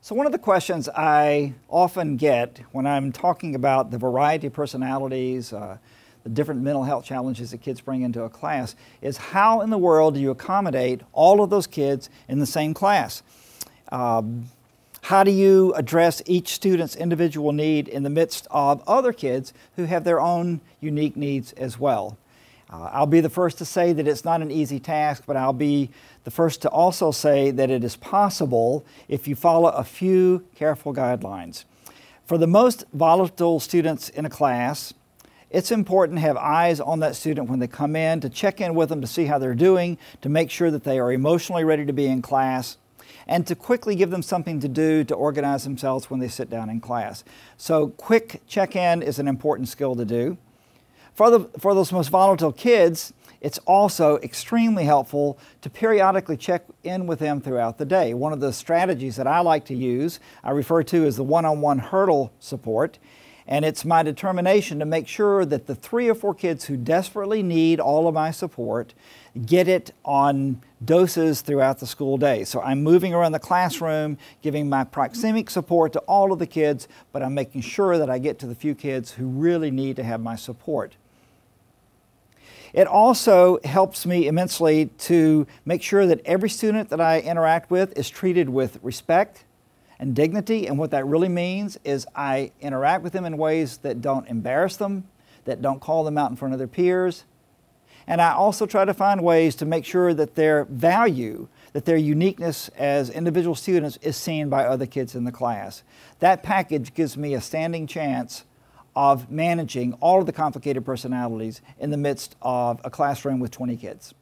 So one of the questions I often get when I'm talking about the variety of personalities, the different mental health challenges that kids bring into a class, is how in the world do you accommodate all of those kids in the same class? How do you address each student's individual need in the midst of other kids who have their own unique needs as well? I'll be the first to say that it's not an easy task, but I'll be the first to also say that it is possible if you follow a few careful guidelines. For the most volatile students in a class, it's important to have eyes on that student when they come in, to check in with them to see how they're doing, to make sure that they are emotionally ready to be in class, and to quickly give them something to do to organize themselves when they sit down in class. So quick check-in is an important skill to do. For those most volatile kids, it's also extremely helpful to periodically check in with them throughout the day. One of the strategies that I like to use, I refer to as the one-on-one hurdle support, and it's my determination to make sure that the 3 or 4 kids who desperately need all of my support get it on doses throughout the school day. So I'm moving around the classroom, giving my proxemic support to all of the kids, but I'm making sure that I get to the few kids who really need to have my support. It also helps me immensely to make sure that every student that I interact with is treated with respect and dignity, and what that really means is I interact with them in ways that don't embarrass them, that don't call them out in front of their peers, and I also try to find ways to make sure that their value, that their uniqueness as individual students is seen by other kids in the class. That package gives me a standing chance of managing all of the complicated personalities in the midst of a classroom with 20 kids.